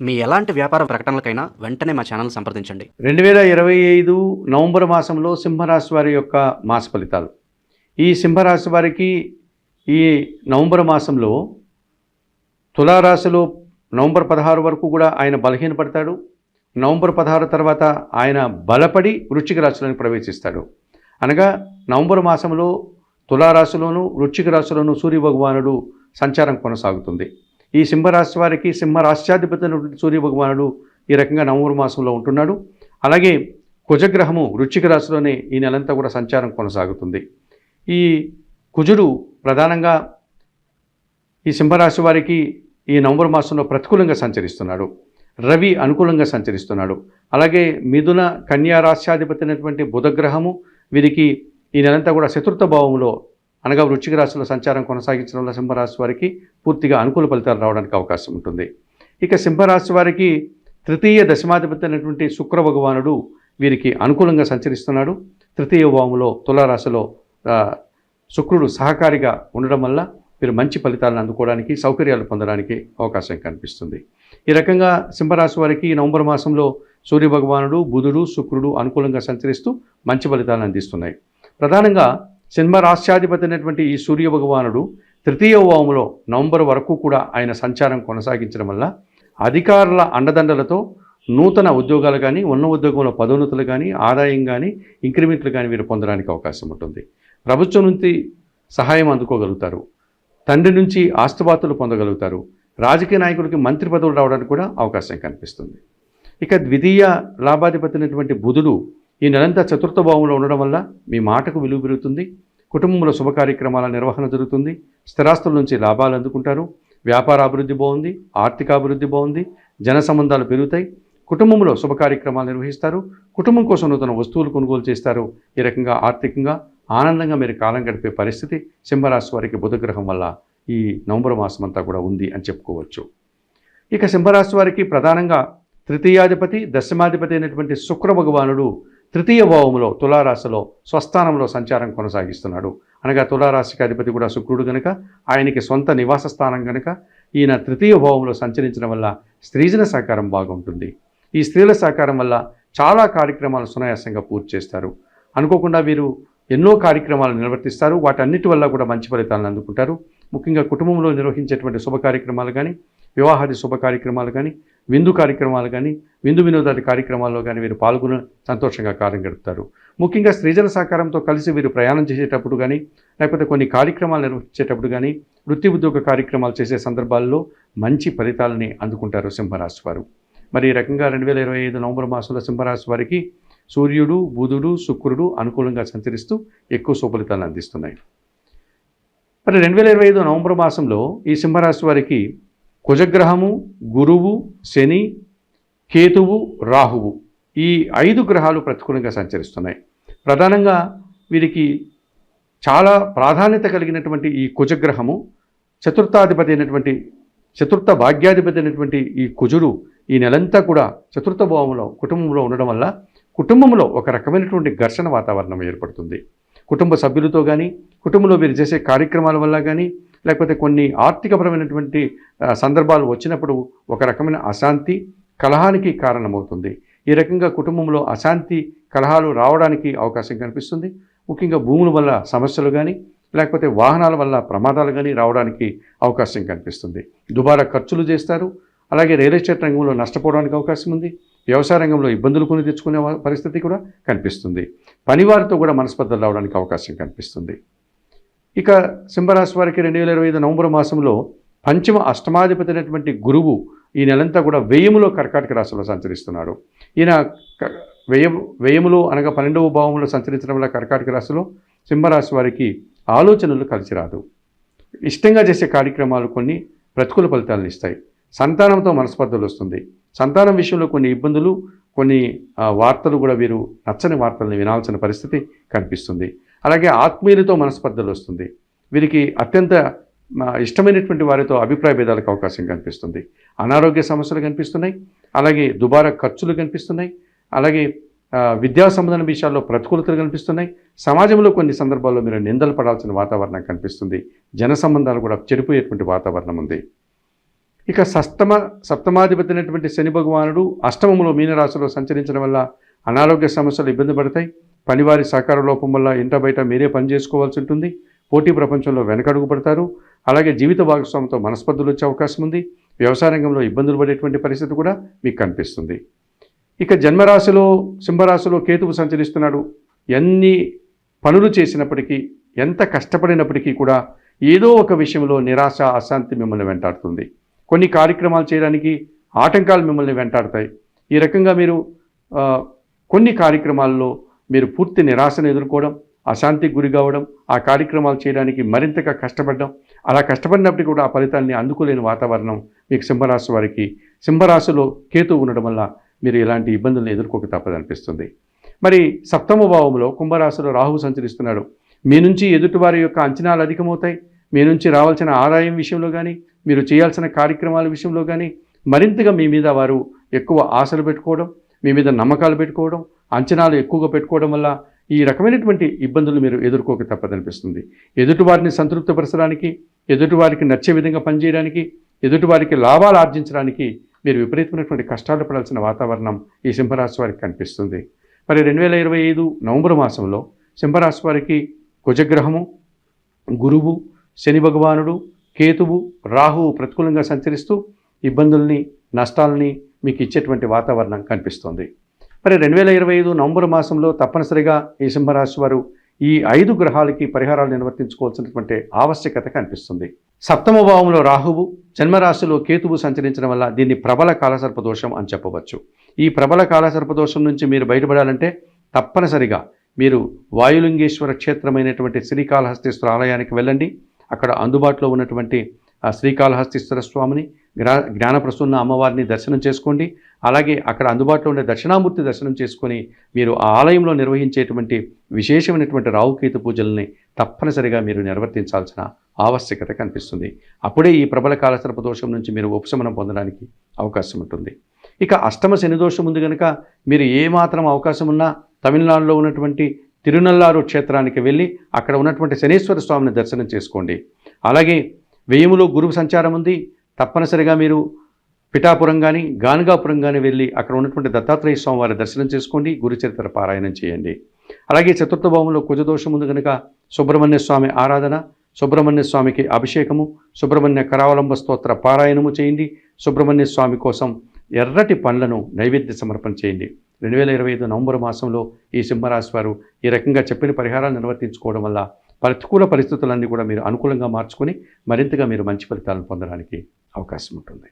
మీ ఎలాంటి వ్యాపార ప్రకటనలకైనా వెంటనే మా ఛానల్ సంప్రదించండి. 2025 నవంబర్ మాసంలో సింహరాశి వారి యొక్క మాస ఫలితాలు. ఈ సింహరాశి వారికి ఈ నవంబర్ మాసంలో తులారాశిలో నవంబర్ 16 వరకు కూడా ఆయన బలహీనపడతాడు. నవంబర్ 16 తర్వాత ఆయన బలపడి వృశ్చిక రాశిలోకి ప్రవేశిస్తాడు. అనగా నవంబర్ మాసంలో తులారాశిలోను వృశ్చిక రాశిలోను సూర్య భగవానుడు సంచారం కొనసాగుతుంది. ఈ సింహరాశి వారికి సింహరాశ్యాధిపతి అయినటువంటి సూర్య భగవానుడు ఈ రకంగా నవంబర్ మాసంలో ఉంటున్నాడు. అలాగే కుజగ్రహము వృశ్చిక రాశిలోనే ఈ నెలంతా కూడా సంచారం కొనసాగుతుంది. ఈ కుజుడు ప్రధానంగా ఈ సింహరాశి వారికి ఈ నవంబర్ మాసంలో ప్రతికూలంగా సంచరిస్తున్నాడు. రవి అనుకూలంగా సంచరిస్తున్నాడు. అలాగే మిథున కన్యా రాశ్యాధిపతి అయినటువంటి బుధగ్రహము వీరికి ఈ నెలంతా కూడా చతుర్థ భావంలో అనగా వృశ్చిక రాశిలో సంచారం కొనసాగించడం వల్ల సింహరాశి వారికి పూర్తిగా అనుకూల ఫలితాలు రావడానికి అవకాశం ఉంటుంది. ఇక సింహరాశి వారికి తృతీయ దశమాధిపతి అయినటువంటి శుక్ర భగవానుడు వీరికి అనుకూలంగా సంచరిస్తున్నాడు. తృతీయ భావంలో తులారాశిలో శుక్రుడు సహకారిగా ఉండడం వల్ల వీరు మంచి ఫలితాలను అందుకోవడానికి సౌకర్యాలు పొందడానికి అవకాశం కనిపిస్తుంది. ఈ రకంగా సింహరాశి వారికి నవంబర్ మాసంలో సూర్య భగవానుడు బుధుడు శుక్రుడు అనుకూలంగా సంచరిస్తూ మంచి ఫలితాలను అందిస్తున్నాయి. ప్రధానంగా సింహరాశ్యాధిపతి అయినటువంటి ఈ సూర్య భగవానుడు తృతీయ భావంలో నవంబర్ వరకు కూడా ఆయన సంచారం కొనసాగించడం వల్ల అధికారుల అండదండలతో నూతన ఉద్యోగాలు కానీ ఉన్న ఉద్యోగంలో పదోన్నతులు కానీ ఆదాయం కానీ ఇంక్రిమెంట్లు కానీ వీరు పొందడానికి అవకాశం ఉంటుంది. ప్రభుత్వం నుంచి సహాయం అందుకోగలుగుతారు. తండ్రి నుంచి ఆస్తుపాతులు పొందగలుగుతారు. రాజకీయ నాయకులకి మంత్రి పదవులు రావడానికి కూడా అవకాశం కనిపిస్తుంది. ఇక ద్వితీయ లాభాధిపతి అయినటువంటి బుధుడు ఈ నెలంతా చతుర్థ భావంలో ఉండడం వల్ల మీ మాటకు విలువ పెరుగుతుంది. కుటుంబంలో శుభ కార్యక్రమాల నిర్వహణ జరుగుతుంది. స్థిరాస్తుల నుంచి లాభాలు అందుకుంటారు. వ్యాపార అభివృద్ధి బాగుంది. ఆర్థిక అభివృద్ధి బాగుంది. జన సంబంధాలు పెరుగుతాయి. కుటుంబంలో శుభ కార్యక్రమాలు నిర్వహిస్తారు. కుటుంబం కోసం నూతన వస్తువులు కొనుగోలు చేస్తారు. ఈ రకంగా ఆర్థికంగా ఆనందంగా మీరు కాలం గడిపే పరిస్థితి సింహరాశి వారికి బుధగ్రహం వల్ల ఈ నవంబర్ మాసం అంతా కూడా ఉంది అని చెప్పుకోవచ్చు. ఇక సింహరాశి వారికి ప్రధానంగా తృతీయాధిపతి దశమాధిపతి అయినటువంటి శుక్ర భగవానుడు తృతీయ భావంలో తులారాశిలో స్వస్థానంలో సంచారం కొనసాగిస్తున్నాడు. అనగా తులారాశికి అధిపతి కూడా శుక్రుడు కనుక ఆయనకి సొంత నివాస స్థానం కనుక ఈయన తృతీయ భావంలో సంచరించడం వల్ల స్త్రీజన సహకారం బాగుంటుంది. ఈ స్త్రీల సహకారం వల్ల చాలా కార్యక్రమాలు సునాయాసంగా పూర్తి చేస్తారు. అనుకోకుండా వీరు ఎన్నో కార్యక్రమాలు నిర్వర్తిస్తారు. వాటన్నిటి వల్ల కూడా మంచి ఫలితాలను అందుకుంటారు. ముఖ్యంగా కుటుంబంలో నిర్వహించేటువంటి శుభ కార్యక్రమాలు కానీ వివాహాది శుభ కార్యక్రమాలు కానీ విందు కార్యక్రమాలు కానీ విందు వినోదాది కార్యక్రమాల్లో కానీ వీరు పాల్గొని సంతోషంగా కాలం గడుపుతారు. ముఖ్యంగా స్త్రీజన సహకారంతో కలిసి వీరు ప్రయాణం చేసేటప్పుడు కానీ లేకపోతే కొన్ని కార్యక్రమాలు నిర్వహించేటప్పుడు కానీ వృత్తి ఉద్యోగ కార్యక్రమాలు చేసే సందర్భాల్లో మంచి ఫలితాలని అందుకుంటారు సింహరాశి వారు. మరి ఈ రకంగా 2025 నవంబర్ మాసంలో సింహరాశి వారికి సూర్యుడు బుధుడు శుక్రుడు అనుకూలంగా సంచరిస్తూ ఎక్కువ శుభఫలితాలను అందిస్తున్నాయి. మరి 2025 నవంబర్ మాసంలో ఈ సింహరాశి వారికి కుజగ్రహము గురువు శని కేతువు రాహువు ఈ 5 గ్రహాలు ప్రతికూలంగా సంచరిస్తున్నాయి. ప్రధానంగా వీరికి చాలా ప్రాధాన్యత కలిగినటువంటి ఈ కుజగ్రహము చతుర్థాధిపతి అయినటువంటి చతుర్థ భాగ్యాధిపతి అయినటువంటి ఈ కుజుడు ఈ నెలంతా కూడా చతుర్థ భావంలో కుటుంబంలో ఉండడం వల్ల కుటుంబంలో ఒక రకమైనటువంటి ఘర్షణ వాతావరణం ఏర్పడుతుంది. కుటుంబ సభ్యులతో కానీ కుటుంబంలో వీరు చేసే కార్యక్రమాల వల్ల కానీ లేకపోతే కొన్ని ఆర్థికపరమైనటువంటి సందర్భాలు వచ్చినప్పుడు ఒక రకమైన అశాంతి కలహానికి కారణమవుతుంది. ఈ రకంగా కుటుంబంలో అశాంతి కలహాలు రావడానికి అవకాశం కనిపిస్తుంది. ముఖ్యంగా భూముల వల్ల సమస్యలు కానీ లేకపోతే వాహనాల వల్ల ప్రమాదాలు కానీ రావడానికి అవకాశం కనిపిస్తుంది. దుబారా ఖర్చులు చేస్తారు. అలాగే రియల్ ఎస్టేట్ రంగంలో నష్టపోవడానికి అవకాశం ఉంది. వ్యవసాయ రంగంలో ఇబ్బందులు కొని తెచ్చుకునే పరిస్థితి కూడా కనిపిస్తుంది. పనివారితో కూడా మనస్పర్ధలు రావడానికి అవకాశం కనిపిస్తుంది. ఇక సింహరాశి వారికి 2025 నవంబర్ మాసంలో పంచమ అష్టమాధిపతి అయినటువంటి గురువు ఈ నెలంతా కూడా వ్యయములో కర్కాటక రాశిలో సంచరిస్తున్నాడు. ఈయన వ్యయములో అనగా 12వ భావంలో సంచరించడం వల్ల కర్కాటక రాశిలో సింహరాశి వారికి ఆలోచనలు కలిసి రాదు. ఇష్టంగా చేసే కార్యక్రమాలు కొన్ని ప్రతికూల ఫలితాలను ఇస్తాయి. సంతానంతో మనస్పర్ధలు వస్తుంది. సంతానం విషయంలో కొన్ని ఇబ్బందులు కొన్ని వార్తలు కూడా వీరు నచ్చని వార్తలను వినాల్సిన పరిస్థితి కనిపిస్తుంది. అలాగే ఆత్మీయులతో మనస్పర్ధలు వస్తుంది. వీరికి అత్యంత ఇష్టమైనటువంటి వారితో అభిప్రాయ భేదాలకు అవకాశం కనిపిస్తుంది. అనారోగ్య సమస్యలు కనిపిస్తున్నాయి. అలాగే దుబారా ఖర్చులు కనిపిస్తున్నాయి. అలాగే విద్యా సంబంధన విషయాల్లో ప్రతికూలతలు కనిపిస్తున్నాయి. సమాజంలో కొన్ని సందర్భాల్లో మీరు నిందలు పడాల్సిన వాతావరణం కనిపిస్తుంది. జన సంబంధాలు కూడా చెడిపోయేటువంటి వాతావరణం ఉంది. ఇక సప్తమాధిపతి అయినటువంటి శని భగవానుడు అష్టమంలో మీనరాశిలో సంచరించడం వల్ల అనారోగ్య సమస్యలు ఇబ్బంది పడతాయి. పనివారి సహకార లోపం వల్ల ఇంట బయట మీరే పని చేసుకోవాల్సి ఉంటుంది. పోటీ ప్రపంచంలో వెనకడుగు పడతారు. అలాగే జీవిత భాగస్వామితో మనస్పర్ధలు వచ్చే అవకాశం ఉంది. వ్యవసాయ రంగంలో ఇబ్బందులు పడేటువంటి పరిస్థితి కూడా మీకు కనిపిస్తుంది. ఇక జన్మరాశిలో సింహరాశిలో కేతువు సంచరిస్తున్నాడు. ఎన్ని పనులు చేసినప్పటికీ, ఎంత కష్టపడినప్పటికీ కూడా ఏదో ఒక విషయంలో నిరాశ, అశాంతి మిమ్మల్ని వెంటాడుతుంది. కొన్ని కార్యక్రమాలు చేయడానికి ఆటంకాలు మిమ్మల్ని వెంటాడతాయి. ఈ రకంగా మీరు కొన్ని కార్యక్రమాల్లో మీరు పూర్తి నిరాశను ఎదుర్కోవడం, అశాంతికి గురి కావడం, ఆ కార్యక్రమాలు చేయడానికి మరింతగా కష్టపడడం, అలా కష్టపడినప్పటికీ కూడా ఆ ఫలితాన్ని అందుకోలేని వాతావరణం మీకు సింహరాశి వారికి సింహరాశిలో కేతువు ఉండడం వల్ల మీరు ఇలాంటి ఇబ్బందులను ఎదుర్కోక తప్పదనిపిస్తుంది. మరి సప్తమ భావంలో కుంభరాశిలో రాహువు సంచరిస్తున్నాడు. మీ నుంచి ఎదుటివారి యొక్క అంచనాలు అధికమవుతాయి. మీ నుంచి రావాల్సిన ఆదాయం విషయంలో కానీ, మీరు చేయాల్సిన కార్యక్రమాల విషయంలో కానీ మరింతగా మీ మీద వారు ఎక్కువ ఆశలు పెట్టుకోవడం, మీ మీద నమ్మకాలు పెట్టుకోవడం, అంచనాలు ఎక్కువగా పెట్టుకోవడం వల్ల ఈ రకమైనటువంటి ఇబ్బందులు మీరు ఎదుర్కోక తప్పదనిపిస్తుంది. ఎదుటివారిని సంతృప్తిపరచడానికి, ఎదుటివారికి నచ్చే విధంగా పనిచేయడానికి, ఎదుటివారికి లాభాలు ఆర్జించడానికి మీరు విపరీతమైనటువంటి కష్టాలు పడాల్సిన వాతావరణం ఈ సింహరాశి వారికి కనిపిస్తుంది. మరి 2025 నవంబర్ మాసంలో సింహరాశి వారికి కుజగ్రహము, గురువు, శని భగవానుడు, కేతువు, రాహువు ప్రతికూలంగా సంచరిస్తూ ఇబ్బందుల్ని, నష్టాలని మీకు ఇచ్చేటువంటి వాతావరణం కనిపిస్తుంది. మరి 2025 నవంబర్ మాసంలో తప్పనిసరిగా ఈ సింహరాశి వారు ఈ 5 గ్రహాలకి పరిహారాలు నిర్వర్తించుకోవాల్సినటువంటి ఆవశ్యకత కనిపిస్తుంది. సప్తమ భావంలో రాహువు, జన్మరాశిలో కేతువు సంచరించడం వల్ల దీన్ని ప్రబల కాలసర్ప దోషం అని చెప్పవచ్చు. ఈ ప్రబల కాలసర్ప దోషం నుంచి మీరు బయటపడాలంటే తప్పనిసరిగా మీరు వాయులింగేశ్వర క్షేత్రమైనటువంటి శ్రీకాళహస్తీశ్వర ఆలయానికి వెళ్ళండి. అక్కడ అందుబాటులో ఉన్నటువంటి ఆ శ్రీకాళహస్తీశ్వర స్వామిని, జ్ఞానప్రసన్న అమ్మవారిని దర్శనం చేసుకోండి. అలాగే అక్కడ అందుబాటులో ఉండే దక్షిణామూర్తి దర్శనం చేసుకొని మీరు ఆ ఆలయంలో నిర్వహించేటువంటి విశేషమైనటువంటి రాహుకేతు పూజల్ని తప్పనిసరిగా మీరు నిర్వర్తించాల్సిన ఆవశ్యకత కనిపిస్తుంది. అప్పుడే ఈ ప్రబల కాలసర్ప దోషం నుంచి మీరు ఉపశమనం పొందడానికి అవకాశం ఉంటుంది. ఇక అష్టమ శని దోషం ఉంది కనుక మీరు ఏమాత్రం అవకాశం ఉన్నా తమిళనాడులో ఉన్నటువంటి తిరునల్లారు క్షేత్రానికి వెళ్ళి అక్కడ ఉన్నటువంటి శనీశ్వర స్వామిని దర్శనం చేసుకోండి. అలాగే వ్యయములో గురువు సంచారం ఉంది. తప్పనిసరిగా మీరు పిఠాపురం కానీ, గానుగాపురం కానీ వెళ్ళి అక్కడ ఉన్నటువంటి దత్తాత్రేయ స్వామి వారి దర్శనం చేసుకోండి. గురుచరిత్ర పారాయణం చేయండి. అలాగే చతుర్థ భావంలో కుజదోషం ఉంది కనుక సుబ్రహ్మణ్య స్వామి ఆరాధన, సుబ్రహ్మణ్య స్వామికి అభిషేకము, సుబ్రహ్మణ్య కరావలంబ స్తోత్ర పారాయణము చేయండి. సుబ్రహ్మణ్య స్వామి కోసం ఎర్రటి పండ్లను నైవేద్య సమర్పణ చేయండి. 2025 నవంబర్ మాసంలో ఈ సింహరాశి వారు ఈ రకంగా చెప్పిన పరిహారాలు నిర్వర్తించుకోవడం వల్ల ప్రతికూల పరిస్థితులన్నీ కూడా మీరు అనుకూలంగా మార్చుకొని మరింతగా మీరు మంచి ఫలితాలను పొందడానికి అవకాశం ఉంటుంది.